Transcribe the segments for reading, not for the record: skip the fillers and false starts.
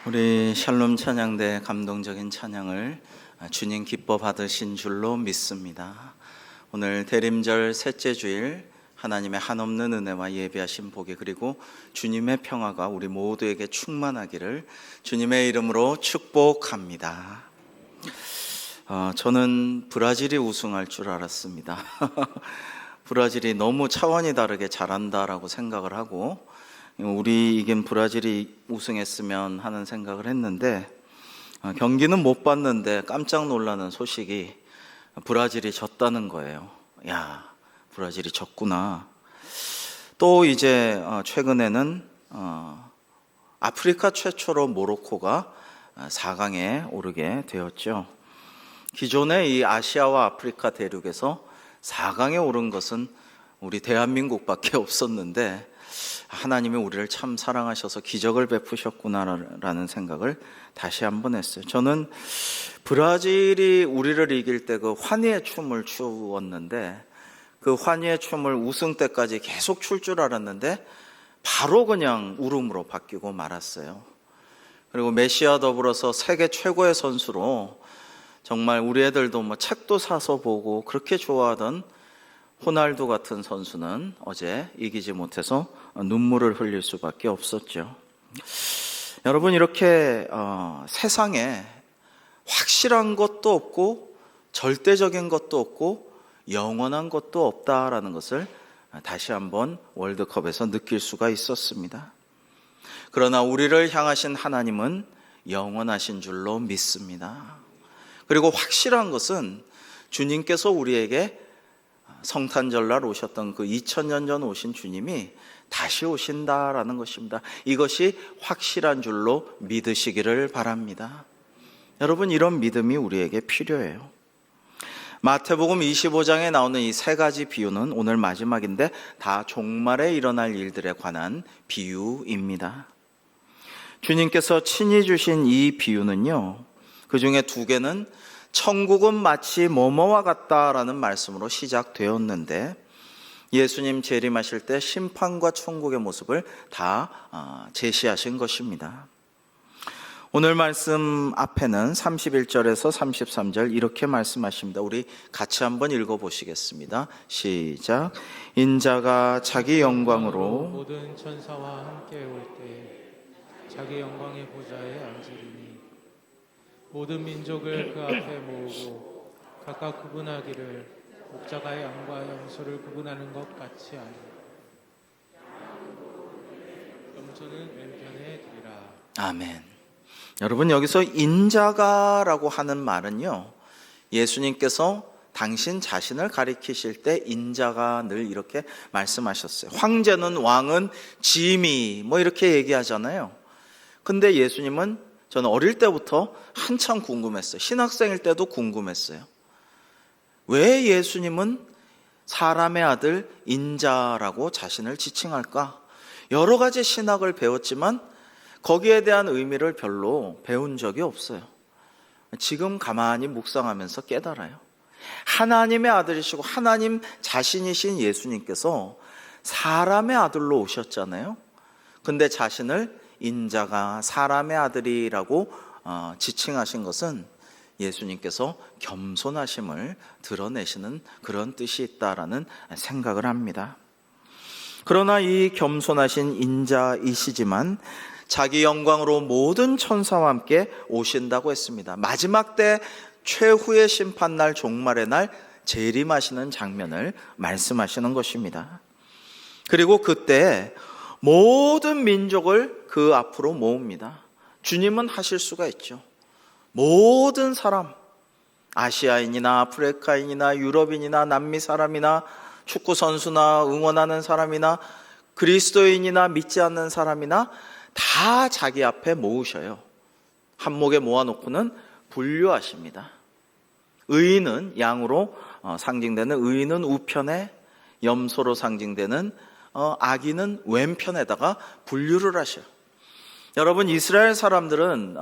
우리 샬롬 찬양대 감동적인 찬양을 주님 기뻐 받으신 줄로 믿습니다. 오늘 대림절 셋째 주일 하나님의 한없는 은혜와 예비하신 복이 그리고 주님의 평화가 우리 모두에게 충만하기를 주님의 이름으로 축복합니다. 저는 브라질이 우승할 줄 알았습니다. 브라질이 너무 차원이 다르게 잘한다라고 생각을 하고 우리 이긴 브라질이 우승했으면 하는 생각을 했는데 경기는 못 봤는데 깜짝 놀라는 소식이 브라질이 졌다는 거예요. 야, 브라질이 졌구나. 또 이제 최근에는 아프리카 최초로 모로코가 4강에 오르게 되었죠. 기존에 이 아시아와 아프리카 대륙에서 4강에 오른 것은 우리 대한민국밖에 없었는데 하나님이 우리를 참 사랑하셔서 기적을 베푸셨구나라는 생각을 다시 한번 했어요. 저는 브라질이 우리를 이길 때 그 환희의 춤을 추었는데 그 환희의 춤을 우승 때까지 계속 출 줄 알았는데 바로 그냥 울음으로 바뀌고 말았어요. 그리고 메시와 더불어서 세계 최고의 선수로 정말 우리 애들도 뭐 책도 사서 보고 그렇게 좋아하던 호날두 같은 선수는 어제 이기지 못해서 눈물을 흘릴 수밖에 없었죠. 여러분, 이렇게 세상에 확실한 것도 없고 절대적인 것도 없고 영원한 것도 없다라는 것을 다시 한번 월드컵에서 느낄 수가 있었습니다. 그러나 우리를 향하신 하나님은 영원하신 줄로 믿습니다. 그리고 확실한 것은 주님께서 우리에게 성탄절날 오셨던 그 2000년 전 오신 주님이 다시 오신다라는 것입니다. 이것이 확실한 줄로 믿으시기를 바랍니다. 여러분, 이런 믿음이 우리에게 필요해요. 마태복음 25장에 나오는 이 세 가지 비유는 오늘 마지막인데 다 종말에 일어날 일들에 관한 비유입니다. 주님께서 친히 주신 이 비유는요, 그 중에 두 개는 천국은 마치 뭐뭐와 같다라는 말씀으로 시작되었는데 예수님 재림하실 때 심판과 천국의 모습을 다 제시하신 것입니다. 오늘 말씀 앞에는 31절에서 33절 이렇게 말씀하십니다. 우리 같이 한번 읽어보시겠습니다. 시작. 인자가 자기 영광으로 모든 천사와 함께 올 때 자기 영광의 보좌에 앉으리니 모든 민족을 그 앞에 모으고 각각 구분하기를 목자가 양과 염소를 구분하는 것 같이 하니 염소는 왼편에 두리라. 아멘. 여러분, 여기서 인자가라고 하는 말은요, 예수님께서 당신 자신을 가리키실 때 인자가 늘 이렇게 말씀하셨어요. 황제는 왕은 짐이 뭐 이렇게 얘기하잖아요. 근데 예수님은 저는 어릴 때부터 한참 궁금했어요. 신학생일 때도 궁금했어요. 왜 예수님은 사람의 아들 인자라고 자신을 지칭할까? 여러 가지 신학을 배웠지만 거기에 대한 의미를 별로 배운 적이 없어요. 지금 가만히 묵상하면서 깨달아요. 하나님의 아들이시고 하나님 자신이신 예수님께서 사람의 아들로 오셨잖아요. 근데 자신을 인자가 사람의 아들이라고 지칭하신 것은 예수님께서 겸손하심을 드러내시는 그런 뜻이 있다라는 생각을 합니다. 그러나 이 겸손하신 인자이시지만 자기 영광으로 모든 천사와 함께 오신다고 했습니다. 마지막 때 최후의 심판날 종말의 날 재림하시는 장면을 말씀하시는 것입니다. 그리고 그때 모든 민족을 그 앞으로 모읍니다. 주님은 하실 수가 있죠. 모든 사람, 아시아인이나 아프리카인이나 유럽인이나 남미 사람이나 축구 선수나 응원하는 사람이나 그리스도인이나 믿지 않는 사람이나 다 자기 앞에 모으셔요. 한목에 모아놓고는 분류하십니다. 의인은 양으로 상징되는 의인은 우편에, 염소로 상징되는 아기는 왼편에다가 분류를 하셔요. 여러분, 이스라엘 사람들은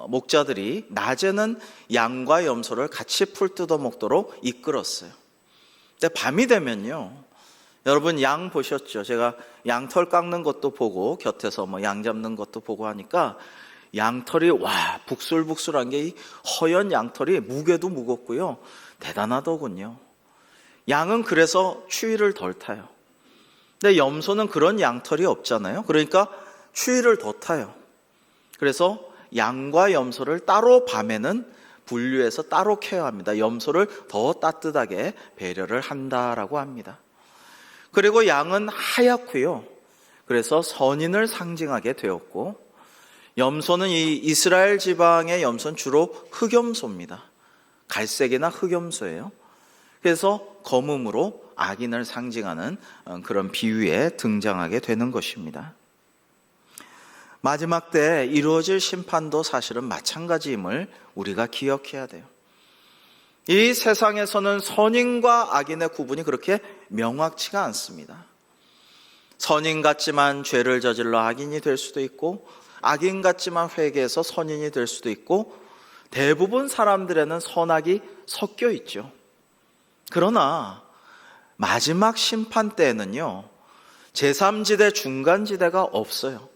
목자들이 낮에는 양과 염소를 같이 풀 뜯어 먹도록 이끌었어요. 근데 밤이 되면요, 여러분 양 보셨죠? 제가 양털 깎는 것도 보고 곁에서 양 잡는 것도 보고 하니까 양털이 북슬북슬한 게 이 허연 양털이 무게도 무겁고요. 대단하더군요. 양은 그래서 추위를 덜 타요. 근데 염소는 그런 양털이 없잖아요. 그러니까 추위를 더 타요. 그래서 양과 염소를 따로 밤에는 분류해서 따로 케어합니다. 염소를 더 따뜻하게 배려를 한다라고 합니다. 그리고 양은 하얗고요. 그래서 선인을 상징하게 되었고, 염소는 이 이스라엘 지방의 염소는 주로 흑염소입니다. 갈색이나 흑염소예요. 그래서 검음으로 악인을 상징하는 그런 비유에 등장하게 되는 것입니다. 마지막 때 이루어질 심판도 사실은 마찬가지임을 우리가 기억해야 돼요. 이 세상에서는 선인과 악인의 구분이 그렇게 명확치가 않습니다. 선인 같지만 죄를 저질러 악인이 될 수도 있고, 악인 같지만 회개해서 선인이 될 수도 있고, 대부분 사람들에는 선악이 섞여 있죠. 그러나 마지막 심판 때에는요, 제3지대 중간지대가 없어요.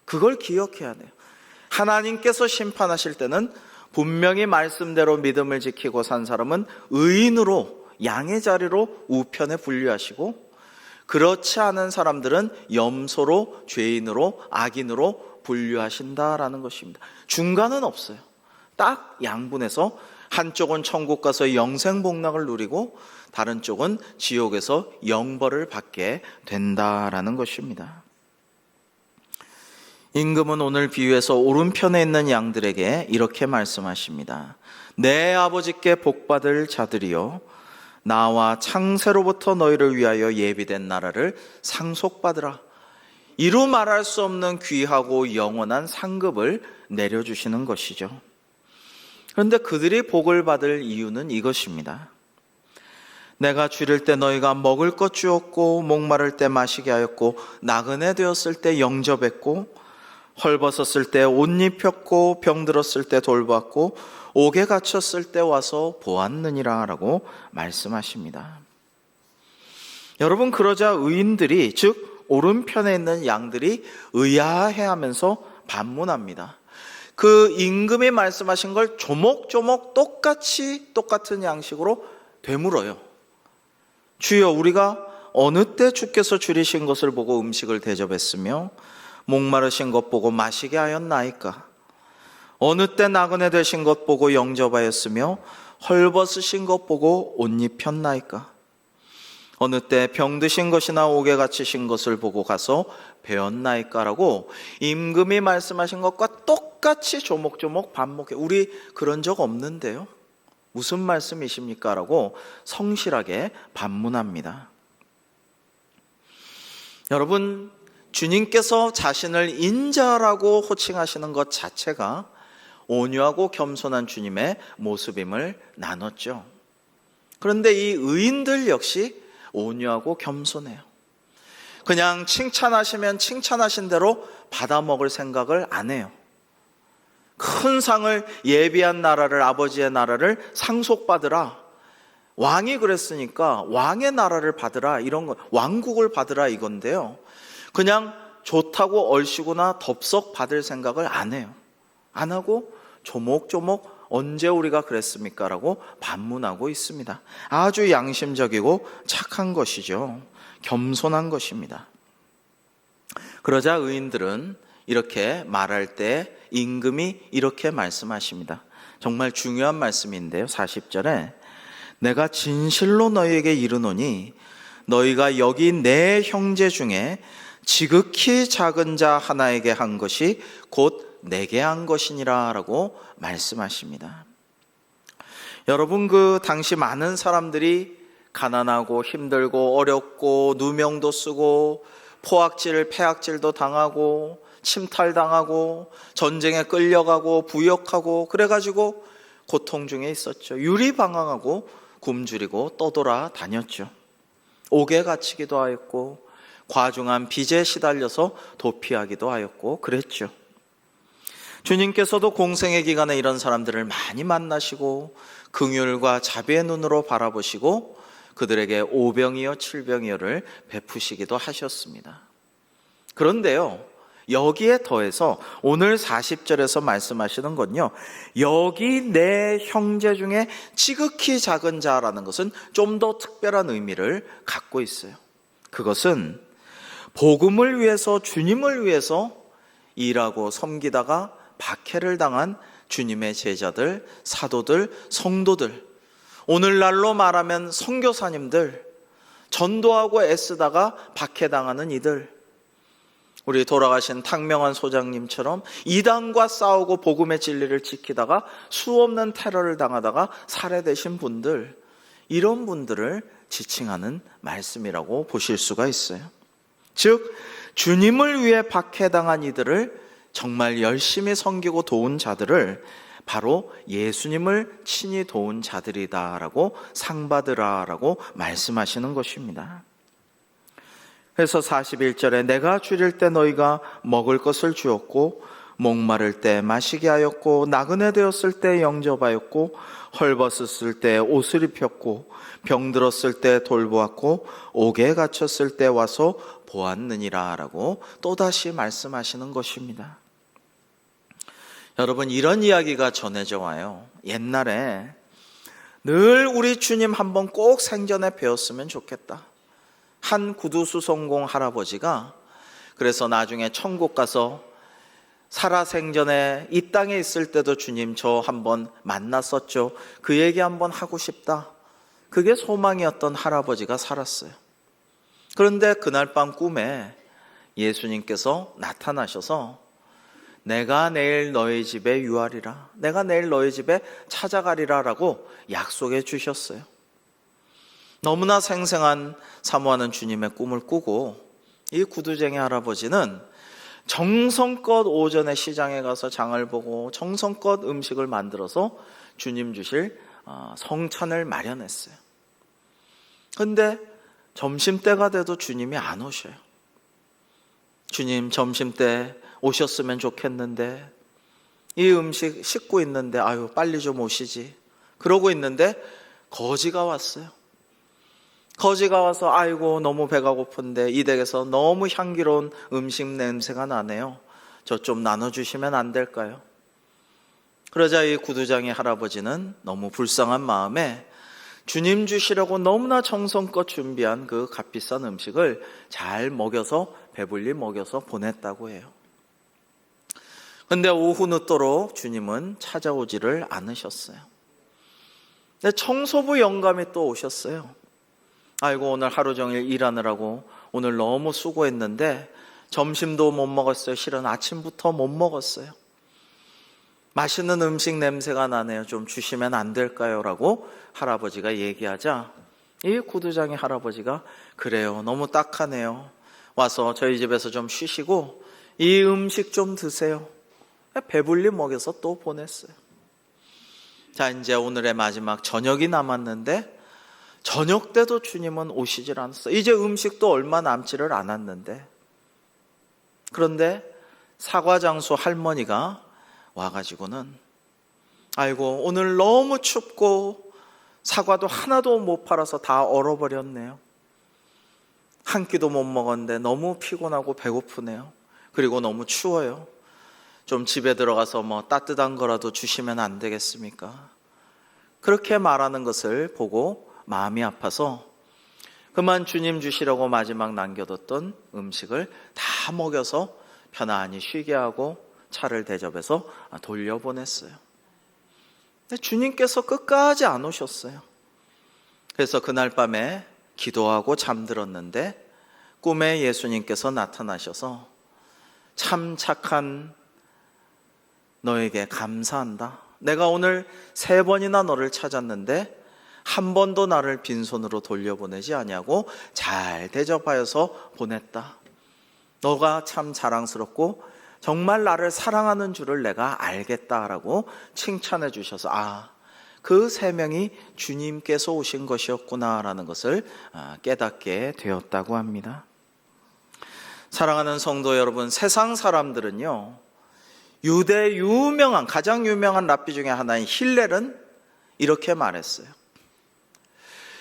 그걸 기억해야 돼요. 하나님께서 심판하실 때는 분명히 말씀대로 믿음을 지키고 산 사람은 의인으로 양의 자리로 우편에 분류하시고, 그렇지 않은 사람들은 염소로, 죄인으로, 악인으로 분류하신다라는 것입니다. 중간은 없어요. 딱 양분해서 한쪽은 천국 가서 영생복락을 누리고 다른 쪽은 지옥에서 영벌을 받게 된다라는 것입니다. 임금은 오늘 비유에서 오른편에 있는 양들에게 이렇게 말씀하십니다. 내 아버지께 복받을 자들이여, 나와 창세로부터 너희를 위하여 예비된 나라를 상속받으라. 이루 말할 수 없는 귀하고 영원한 상급을 내려주시는 것이죠. 그런데 그들이 복을 받을 이유는 이것입니다. 내가 줄일 때 너희가 먹을 것 주었고, 목마를 때 마시게 하였고, 나그네 되었을 때 영접했고, 헐벗었을 때 옷 입혔고, 병들었을 때 돌봤고, 옥에 갇혔을 때 와서 보았느니라 라고 말씀하십니다. 여러분, 그러자 의인들이, 즉 오른편에 있는 양들이 의아해하면서 반문합니다. 그 임금이 말씀하신 걸 조목조목 똑같은 양식으로 되물어요. 주여, 우리가 어느 때 주께서 줄이신 것을 보고 음식을 대접했으며 목마르신 것 보고 마시게 하였나이까? 어느 때 나그네 되신 것 보고 영접하였으며 헐벗으신 것 보고 옷 입혔나이까? 어느 때 병드신 것이나 옥에 갇히신 것을 보고 가서 배웠나이까? 라고 임금이 말씀하신 것과 똑같이 조목조목 반복해. 우리 그런 적 없는데요? 무슨 말씀이십니까? 라고 성실하게 반문합니다. 여러분, 주님께서 자신을 인자라고 호칭하시는 것 자체가 온유하고 겸손한 주님의 모습임을 나눴죠. 그런데 이 의인들 역시 온유하고 겸손해요. 그냥 칭찬하시면 칭찬하신 대로 받아먹을 생각을 안 해요. 큰 상을, 예비한 나라를, 아버지의 나라를 상속받으라. 왕이 그랬으니까 왕의 나라를 받으라, 이런 거, 왕국을 받으라 이건데요. 그냥 좋다고 얼씨구나 덥석 받을 생각을 안 해요. 안 하고 조목조목 언제 우리가 그랬습니까? 라고 반문하고 있습니다. 아주 양심적이고 착한 것이죠. 겸손한 것입니다. 그러자 의인들은 이렇게 말할 때 임금이 이렇게 말씀하십니다. 정말 중요한 말씀인데요. 40절에 내가 진실로 너희에게 이르노니 너희가 여기 내 형제 중에 지극히 작은 자 하나에게 한 것이 곧 내게 한 것이니라 라고 말씀하십니다. 여러분, 그 당시 많은 사람들이 가난하고 힘들고 어렵고 누명도 쓰고 포악질, 폐악질도 당하고 침탈당하고 전쟁에 끌려가고 부역하고 그래가지고 고통 중에 있었죠. 유리방황하고 굶주리고 떠돌아 다녔죠. 옥에 갇히기도 하였고 과중한 빚에 시달려서 도피하기도 하였고 그랬죠. 주님께서도 공생의 기간에 이런 사람들을 많이 만나시고 긍휼과 자비의 눈으로 바라보시고 그들에게 오병이어 칠병이어를 베푸시기도 하셨습니다. 그런데요, 여기에 더해서 오늘 40절에서 말씀하시는 건요, 여기 내 형제 중에 지극히 작은 자라는 것은 좀 더 특별한 의미를 갖고 있어요. 그것은 복음을 위해서, 주님을 위해서 일하고 섬기다가 박해를 당한 주님의 제자들, 사도들, 성도들, 오늘날로 말하면 선교사님들, 전도하고 애쓰다가 박해당하는 이들, 우리 돌아가신 탕명환 소장님처럼 이단과 싸우고 복음의 진리를 지키다가 수없는 테러를 당하다가 살해되신 분들, 이런 분들을 지칭하는 말씀이라고 보실 수가 있어요. 즉 주님을 위해 박해당한 이들을, 정말 열심히 섬기고 도운 자들을 바로 예수님을 친히 도운 자들이다라고 상받으라라고 말씀하시는 것입니다. 그래서 41절에 내가 줄일 때 너희가 먹을 것을 주었고, 목마를 때 마시게 하였고, 나그네 되었을 때 영접하였고, 헐벗었을 때 옷을 입혔고, 병들었을 때 돌보았고, 옥에 갇혔을 때 와서 보았느니라 라고 또다시 말씀하시는 것입니다. 여러분, 이런 이야기가 전해져 와요. 옛날에 늘 우리 주님 한번 꼭 생전에 배웠으면 좋겠다. 한 구두수성공 할아버지가 그래서 나중에 천국 가서 살아생전에 이 땅에 있을 때도 주님 저 한번 만났었죠, 그 얘기 한번 하고 싶다, 그게 소망이었던 할아버지가 살았어요. 그런데 그날 밤 꿈에 예수님께서 나타나셔서 내가 내일 너희 집에 유하리라, 내가 내일 너희 집에 찾아가리라 라고 약속해 주셨어요. 너무나 생생한 사모하는 주님의 꿈을 꾸고, 이 구두쟁이 할아버지는 정성껏 오전에 시장에 가서 장을 보고 정성껏 음식을 만들어서 주님 주실 성찬을 마련했어요. 그런데 점심때가 돼도 주님이 안 오셔요. 주님 점심때 오셨으면 좋겠는데, 이 음식 씻고 있는데 아유 빨리 좀 오시지, 그러고 있는데 거지가 왔어요. 거지가 와서 아이고 너무 배가 고픈데 이 댁에서 너무 향기로운 음식 냄새가 나네요, 저 좀 나눠주시면 안 될까요? 그러자 이 구두장이 할아버지는 너무 불쌍한 마음에 주님 주시려고 너무나 정성껏 준비한 그 값비싼 음식을 잘 먹여서, 배불리 먹여서 보냈다고 해요. 근데 오후 늦도록 주님은 찾아오지를 않으셨어요. 근데 청소부 영감이 또 오셨어요. 아이고 오늘 하루 종일 일하느라고 오늘 너무 수고했는데 점심도 못 먹었어요. 실은 아침부터 못 먹었어요. 맛있는 음식 냄새가 나네요. 좀 주시면 안 될까요? 라고 할아버지가 얘기하자 이 구두장이 할아버지가 그래요, 너무 딱하네요, 와서 저희 집에서 좀 쉬시고 이 음식 좀 드세요. 배불리 먹여서 또 보냈어요. 자, 이제 오늘의 마지막 저녁이 남았는데 저녁 때도 주님은 오시질 않았어요. 이제 음식도 얼마 남지를 않았는데, 그런데 사과장수 할머니가 와가지고는 아이고 오늘 너무 춥고 사과도 하나도 못 팔아서 다 얼어버렸네요. 한 끼도 못 먹었는데 너무 피곤하고 배고프네요. 그리고 너무 추워요. 좀 집에 들어가서 뭐 따뜻한 거라도 주시면 안 되겠습니까? 그렇게 말하는 것을 보고 마음이 아파서 그만 주님 주시라고 마지막 남겨뒀던 음식을 다 먹여서 편안히 쉬게 하고 차를 대접해서 돌려보냈어요. 근데 주님께서 끝까지 안 오셨어요. 그래서 그날 밤에 기도하고 잠들었는데 꿈에 예수님께서 나타나셔서 참 착한 너에게 감사한다. 내가 오늘 3번이나 너를 찾았는데 한 번도 나를 빈손으로 돌려보내지 아니하고 잘 대접하여서 보냈다. 너가 참 자랑스럽고 정말 나를 사랑하는 줄을 내가 알겠다라고 칭찬해 주셔서 그 3명이 주님께서 오신 것이었구나라는 것을 깨닫게 되었다고 합니다. 사랑하는 성도 여러분, 세상 사람들은요, 유대 가장 유명한 랍비 중에 하나인 힐렐은 이렇게 말했어요.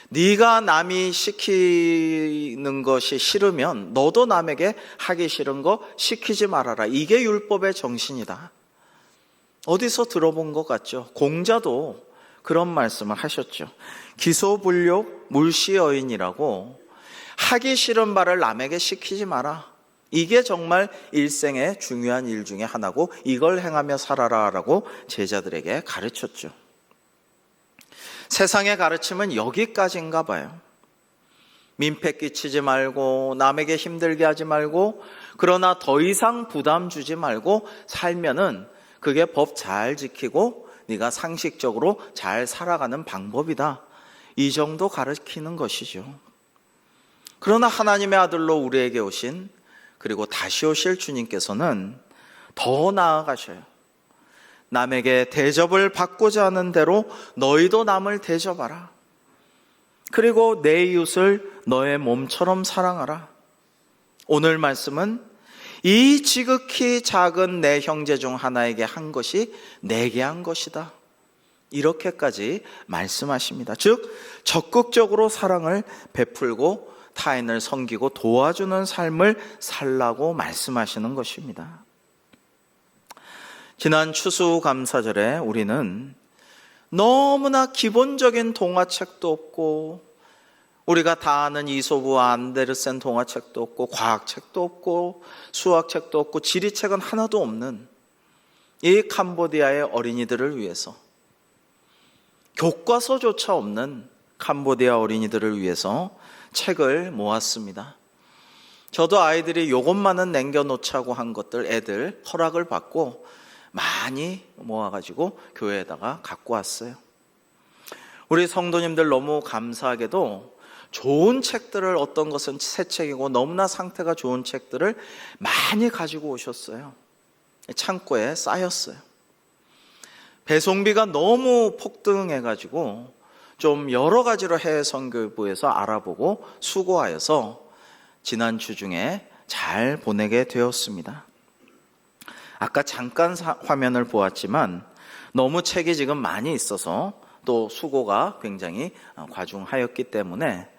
네가 남이 시키는 것이 싫으면 너도 남에게 하기 싫은 거 시키지 말아라. 이게 율법의 정신이다. 어디서 들어본 것 같죠? 공자도 그런 말씀을 하셨죠. 기소불욕 물시여인이라고, 하기 싫은 말을 남에게 시키지 마라. 이게 정말 일생의 중요한 일 중에 하나고 이걸 행하며 살아라라고 제자들에게 가르쳤죠. 세상의 가르침은 여기까지인가 봐요. 민폐 끼치지 말고 남에게 힘들게 하지 말고, 그러나 더 이상 부담 주지 말고 살면은 그게 법 잘 지키고 네가 상식적으로 잘 살아가는 방법이다. 이 정도 가르치는 것이죠. 그러나 하나님의 아들로 우리에게 오신, 그리고 다시 오실 주님께서는 더 나아가셔요. 남에게 대접을 받고자 하는 대로 너희도 남을 대접하라. 그리고 내 이웃을 너의 몸처럼 사랑하라. 오늘 말씀은 이 지극히 작은 내 형제 중 하나에게 한 것이 내게 한 것이다. 이렇게까지 말씀하십니다. 즉 적극적으로 사랑을 베풀고 타인을 섬기고 도와주는 삶을 살라고 말씀하시는 것입니다. 지난 추수감사절에 우리는 너무나 기본적인 동화책도 없고, 우리가 다 아는 이소부와 안데르센 동화책도 없고, 과학책도 없고, 수학책도 없고, 지리책은 하나도 없는 이 캄보디아의 어린이들을 위해서, 교과서조차 없는 캄보디아 어린이들을 위해서 책을 모았습니다. 저도 아이들이 요것만은 남겨놓자고 한 것들 애들 허락을 받고 많이 모아가지고 교회에다가 갖고 왔어요. 우리 성도님들 너무 감사하게도 좋은 책들을, 어떤 것은 새 책이고 너무나 상태가 좋은 책들을 많이 가지고 오셨어요. 창고에 쌓였어요. 배송비가 너무 폭등해가지고 좀 여러 가지로 해외 선교부에서 알아보고 수고하여서 지난 주 중에 잘 보내게 되었습니다. 아까 잠깐 화면을 보았지만 너무 책이 지금 많이 있어서 또 수고가 굉장히 과중하였기 때문에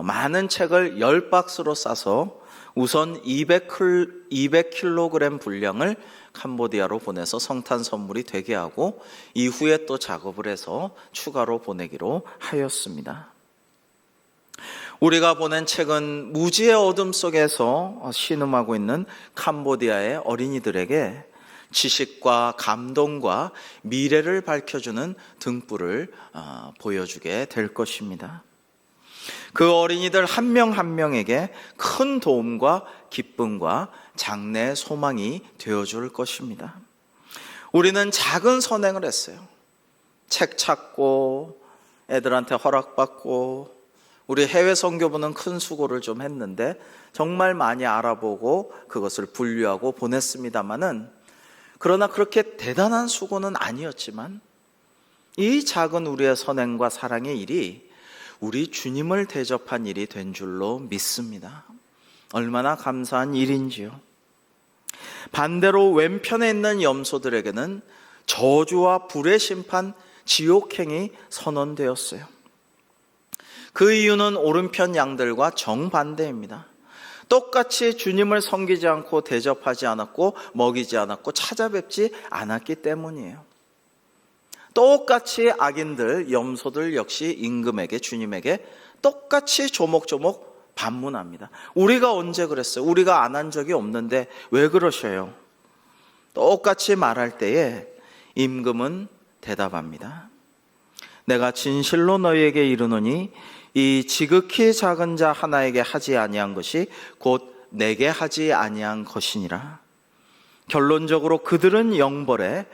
많은 책을 10박스로 싸서 우선 200kg 분량을 캄보디아로 보내서 성탄 선물이 되게 하고, 이후에 또 작업을 해서 추가로 보내기로 하였습니다. 우리가 보낸 책은 무지의 어둠 속에서 신음하고 있는 캄보디아의 어린이들에게 지식과 감동과 미래를 밝혀주는 등불을 보여주게 될 것입니다. 그 어린이들 한 명 한 명에게 큰 도움과 기쁨과 장래의 소망이 되어줄 것입니다. 우리는 작은 선행을 했어요. 책 찾고 애들한테 허락받고, 우리 해외 선교부는 큰 수고를 좀 했는데 정말 많이 알아보고 그것을 분류하고 보냈습니다마는, 그러나 그렇게 대단한 수고는 아니었지만 이 작은 우리의 선행과 사랑의 일이 우리 주님을 대접한 일이 된 줄로 믿습니다. 얼마나 감사한 일인지요. 반대로 왼편에 있는 염소들에게는 저주와 불의 심판, 지옥행이 선언되었어요. 그 이유는 오른편 양들과 정반대입니다. 똑같이 주님을 섬기지 않고 대접하지 않았고 먹이지 않았고 찾아뵙지 않았기 때문이에요. 똑같이 악인들, 염소들 역시 임금에게, 주님에게 똑같이 조목조목 반문합니다. 우리가 언제 그랬어요? 우리가 안 한 적이 없는데 왜 그러셔요? 똑같이 말할 때에 임금은 대답합니다. 내가 진실로 너희에게 이르노니 이 지극히 작은 자 하나에게 하지 아니한 것이 곧 내게 하지 아니한 것이니라. 결론적으로 그들은 영벌에,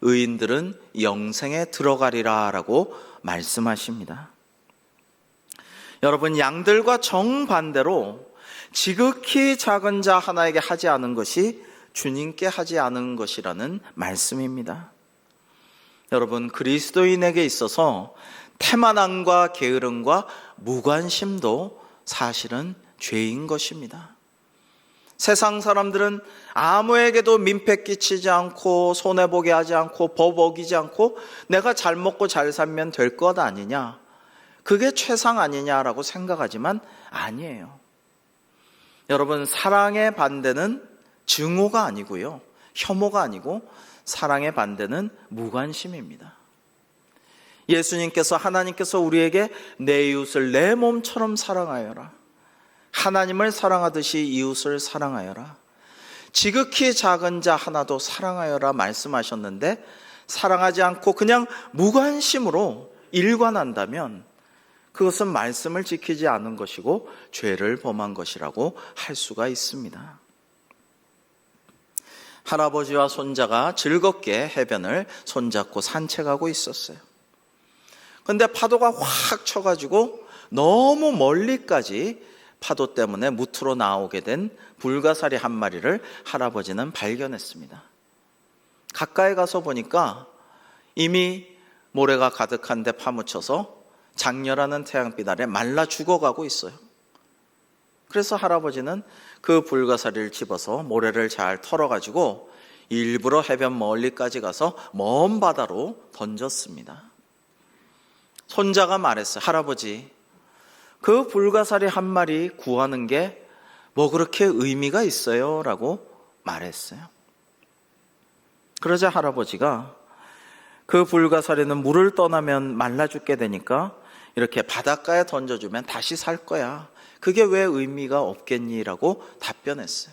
의인들은 영생에 들어가리라 라고 말씀하십니다. 여러분, 양들과 정반대로 지극히 작은 자 하나에게 하지 않은 것이 주님께 하지 않은 것이라는 말씀입니다. 여러분, 그리스도인에게 있어서 태만함과 게으름과 무관심도 사실은 죄인 것입니다. 세상 사람들은 아무에게도 민폐 끼치지 않고 손해보게 하지 않고 법 어기지 않고 내가 잘 먹고 잘 살면 될 것 아니냐, 그게 최상 아니냐라고 생각하지만 아니에요. 여러분, 사랑의 반대는 증오가 아니고요, 혐오가 아니고 사랑의 반대는 무관심입니다. 예수님께서, 하나님께서 우리에게 내 이웃을 내 몸처럼 사랑하여라, 하나님을 사랑하듯이 이웃을 사랑하여라, 지극히 작은 자 하나도 사랑하여라 말씀하셨는데, 사랑하지 않고 그냥 무관심으로 일관한다면 그것은 말씀을 지키지 않은 것이고 죄를 범한 것이라고 할 수가 있습니다. 할아버지와 손자가 즐겁게 해변을 손잡고 산책하고 있었어요. 그런데 파도가 확 쳐가지고 너무 멀리까지 파도 때문에 무트로 나오게 된 불가사리 한 마리를 할아버지는 발견했습니다. 가까이 가서 보니까 이미 모래가 가득한 데 파묻혀서 장렬하는 태양빛 아래 말라 죽어가고 있어요. 그래서 할아버지는 그 불가사리를 집어서 모래를 잘 털어가지고 일부러 해변 멀리까지 가서 먼 바다로 던졌습니다. 손자가 말했어요. 할아버지, 그 불가사리 한 마리 구하는 게 뭐 그렇게 의미가 있어요? 라고 말했어요. 그러자 할아버지가 그 불가사리는 물을 떠나면 말라 죽게 되니까 이렇게 바닷가에 던져주면 다시 살 거야. 그게 왜 의미가 없겠니? 라고 답변했어요.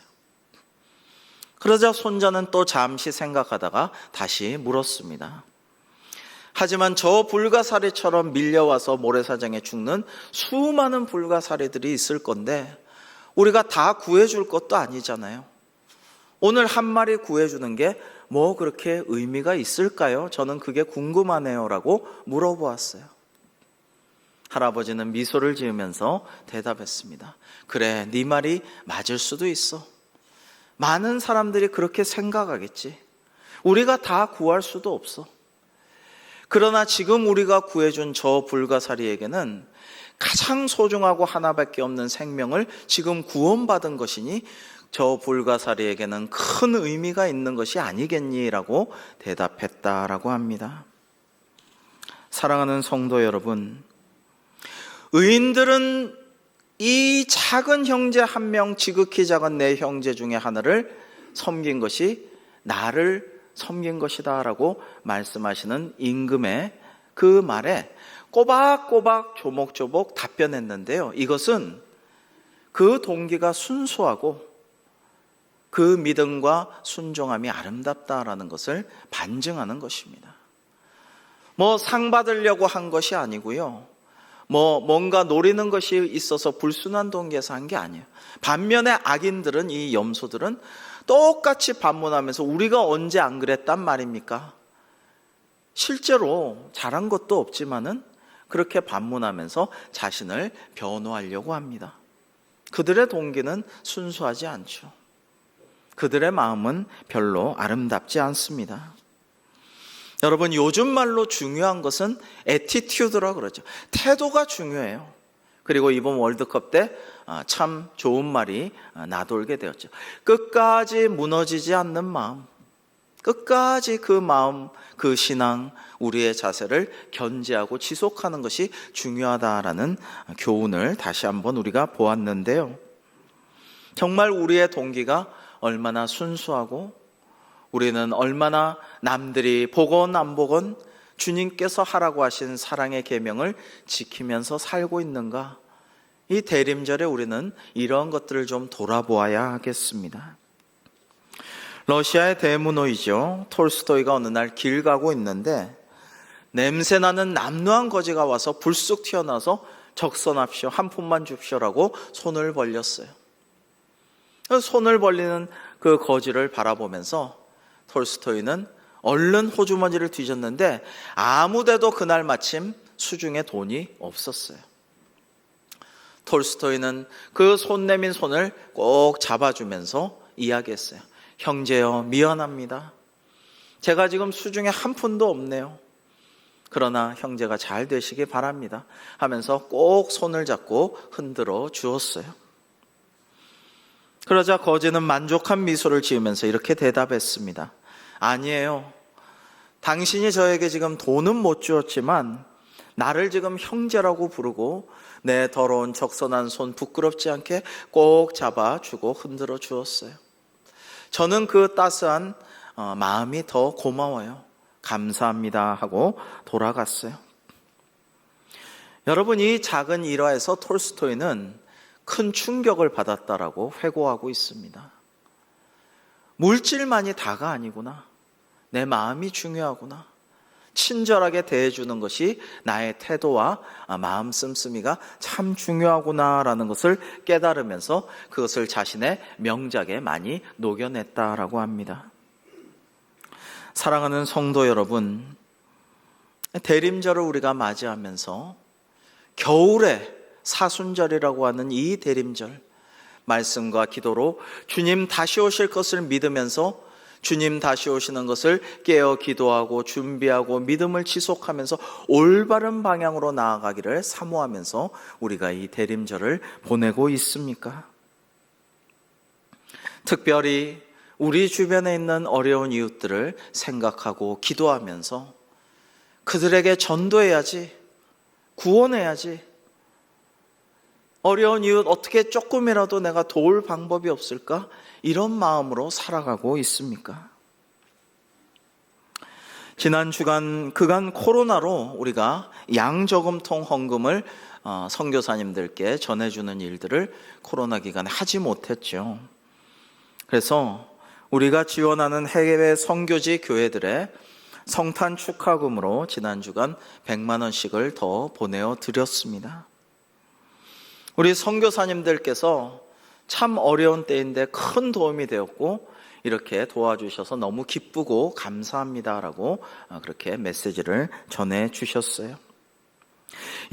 그러자 손자는 또 잠시 생각하다가 다시 물었습니다. 하지만 저 불가사리처럼 밀려와서 모래사장에 죽는 수많은 불가사리들이 있을 건데 우리가 다 구해줄 것도 아니잖아요. 오늘 한 마리 구해주는 게 뭐 그렇게 의미가 있을까요? 저는 그게 궁금하네요 라고 물어보았어요. 할아버지는 미소를 지으면서 대답했습니다. 그래, 네 말이 맞을 수도 있어. 많은 사람들이 그렇게 생각하겠지. 우리가 다 구할 수도 없어. 그러나 지금 우리가 구해준 저 불가사리에게는 가장 소중하고 하나밖에 없는 생명을 지금 구원받은 것이니 저 불가사리에게는 큰 의미가 있는 것이 아니겠니라고 대답했다라고 합니다. 사랑하는 성도 여러분, 의인들은 이 작은 형제 한 명, 지극히 작은 내 형제 중에 하나를 섬긴 것이 나를 섬긴 것이다 라고 말씀하시는 임금의 그 말에 꼬박꼬박 조목조목 답변했는데요, 이것은 그 동기가 순수하고 그 믿음과 순종함이 아름답다라는 것을 반증하는 것입니다. 뭐 상 받으려고 한 것이 아니고요, 뭔가 노리는 것이 있어서 불순한 동기에서 한 게 아니에요. 반면에 악인들은, 이 염소들은 똑같이 반문하면서 우리가 언제 안 그랬단 말입니까? 실제로 잘한 것도 없지만은 그렇게 반문하면서 자신을 변호하려고 합니다. 그들의 동기는 순수하지 않죠. 그들의 마음은 별로 아름답지 않습니다. 여러분, 요즘 말로 중요한 것은 애티튜드라고 그러죠. 태도가 중요해요. 그리고 이번 월드컵 때 참 좋은 말이 나돌게 되었죠. 끝까지 무너지지 않는 마음, 끝까지 그 마음, 그 신앙, 우리의 자세를 견지하고 지속하는 것이 중요하다라는 교훈을 다시 한번 우리가 보았는데요, 정말 우리의 동기가 얼마나 순수하고 우리는 얼마나 남들이 보건 안 보건 주님께서 하라고 하신 사랑의 계명을 지키면서 살고 있는가, 이 대림절에 우리는 이런 것들을 좀 돌아보아야 하겠습니다. 러시아의 대문호이죠, 톨스토이가 어느 날 길 가고 있는데 냄새나는 남루한 거지가 와서 불쑥 튀어나와서 적선합시오, 한 푼만 줍시오라고 손을 벌렸어요. 손을 벌리는 그 거지를 바라보면서 톨스토이는 얼른 호주머니를 뒤졌는데 아무데도 그날 마침 수중에 돈이 없었어요. 톨스토이는 그 손 내민 손을 꼭 잡아주면서 이야기했어요. 형제여, 미안합니다. 제가 지금 수중에 한 푼도 없네요. 그러나 형제가 잘 되시기 바랍니다 하면서 꼭 손을 잡고 흔들어 주었어요. 그러자 거지는 만족한 미소를 지으면서 이렇게 대답했습니다. 아니에요. 당신이 저에게 지금 돈은 못 주었지만 나를 지금 형제라고 부르고 내 더러운 적선한 손 부끄럽지 않게 꼭 잡아주고 흔들어 주었어요. 저는 그 따스한 마음이 더 고마워요. 감사합니다 하고 돌아갔어요. 여러분, 이 작은 일화에서 톨스토이는 큰 충격을 받았다라고 회고하고 있습니다. 물질만이 다가 아니구나. 내 마음이 중요하구나. 친절하게 대해주는 것이 나의 태도와 마음 씀씀이가 참 중요하구나라는 것을 깨달으면서 그것을 자신의 명작에 많이 녹여냈다라고 합니다. 사랑하는 성도 여러분, 대림절을 우리가 맞이하면서 겨울에 사순절이라고 하는 이 대림절, 말씀과 기도로 주님 다시 오실 것을 믿으면서 주님 다시 오시는 것을 깨어 기도하고 준비하고 믿음을 지속하면서 올바른 방향으로 나아가기를 사모하면서 우리가 이 대림절을 보내고 있습니까? 특별히 우리 주변에 있는 어려운 이웃들을 생각하고 기도하면서 그들에게 전도해야지, 구원해야지, 어려운 이웃 어떻게 조금이라도 내가 도울 방법이 없을까? 이런 마음으로 살아가고 있습니까? 지난 주간 그간 코로나로 우리가 양저금통 헌금을 선교사님들께 전해주는 일들을 코로나 기간에 하지 못했죠. 그래서 우리가 지원하는 해외 선교지 교회들의 성탄 축하금으로 지난 주간 100만 원씩을 더 보내어 드렸습니다. 우리 선교사님들께서 참 어려운 때인데 큰 도움이 되었고 이렇게 도와주셔서 너무 기쁘고 감사합니다라고 그렇게 메시지를 전해주셨어요.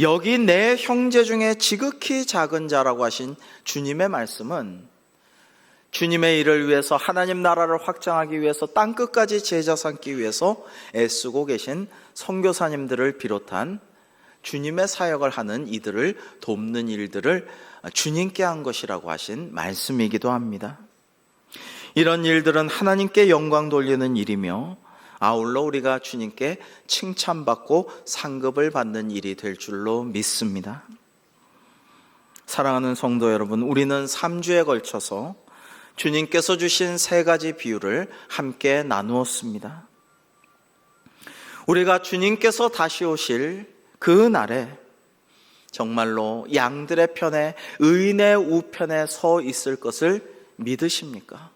여기 내 형제 중에 지극히 작은 자라고 하신 주님의 말씀은 주님의 일을 위해서, 하나님 나라를 확장하기 위해서, 땅끝까지 제자 삼기 위해서 애쓰고 계신 선교사님들을 비롯한 주님의 사역을 하는 이들을 돕는 일들을 주님께 한 것이라고 하신 말씀이기도 합니다. 이런 일들은 하나님께 영광 돌리는 일이며 아울러 우리가 주님께 칭찬받고 상급을 받는 일이 될 줄로 믿습니다. 사랑하는 성도 여러분, 우리는 3주에 걸쳐서 주님께서 주신 3가지 비유를 함께 나누었습니다. 우리가 주님께서 다시 오실 그 날에 정말로 양들의 편에, 의인의 우편에 서 있을 것을 믿으십니까?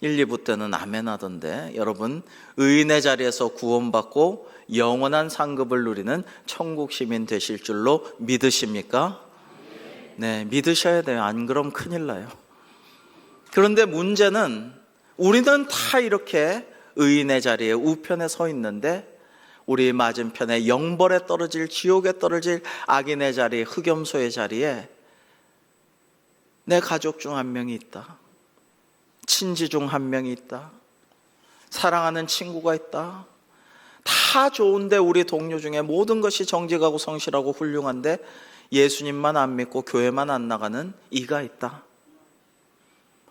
1, 2부 때는 아멘 하던데 여러분, 의인의 자리에서 구원받고 영원한 상급을 누리는 천국 시민 되실 줄로 믿으십니까? 네, 믿으셔야 돼요. 안 그럼 큰일 나요. 그런데 문제는 우리는 다 이렇게 의인의 자리에 우편에 서 있는데 우리 맞은편에 영벌에 떨어질, 지옥에 떨어질 악인의 자리, 흑염소의 자리에 내 가족 중 한 명이 있다. 친지 중 한 명이 있다. 사랑하는 친구가 있다. 다 좋은데 우리 동료 중에 모든 것이 정직하고 성실하고 훌륭한데 예수님만 안 믿고 교회만 안 나가는 이가 있다.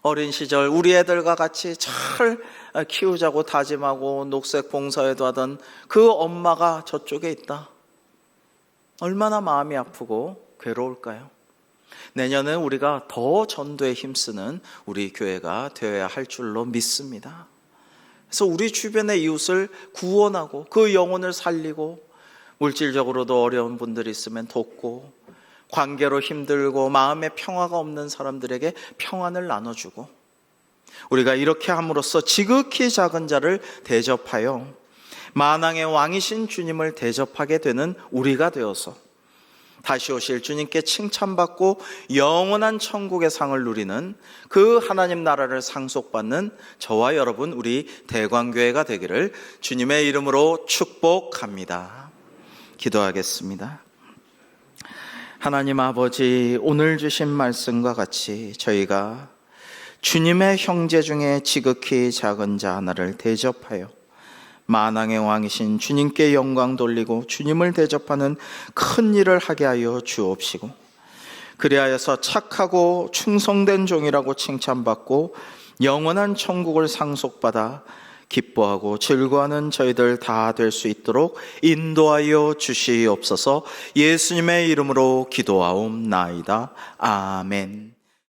어린 시절 우리 애들과 같이 잘 키우자고 다짐하고 녹색 봉사회도 하던 그 엄마가 저쪽에 있다. 얼마나 마음이 아프고 괴로울까요? 내년에 우리가 더 전도에 힘쓰는 우리 교회가 되어야 할 줄로 믿습니다. 그래서 우리 주변의 이웃을 구원하고 그 영혼을 살리고 물질적으로도 어려운 분들이 있으면 돕고 관계로 힘들고 마음에 평화가 없는 사람들에게 평안을 나눠주고 우리가 이렇게 함으로써 지극히 작은 자를 대접하여 만왕의 왕이신 주님을 대접하게 되는 우리가 되어서 다시 오실 주님께 칭찬받고 영원한 천국의 상을 누리는 그 하나님 나라를 상속받는 저와 여러분 우리 대광교회가 되기를 주님의 이름으로 축복합니다. 기도하겠습니다. 하나님 아버지, 오늘 주신 말씀과 같이 저희가 주님의 형제 중에 지극히 작은 자 하나를 대접하여 만왕의 왕이신 주님께 영광 돌리고 주님을 대접하는 큰 일을 하게 하여 주옵시고 그리하여서 착하고 충성된 종이라고 칭찬받고 영원한 천국을 상속받아 기뻐하고 즐거워하는 저희들 다 될 수 있도록 인도하여 주시옵소서. 예수님의 이름으로 기도하옵나이다. 아멘.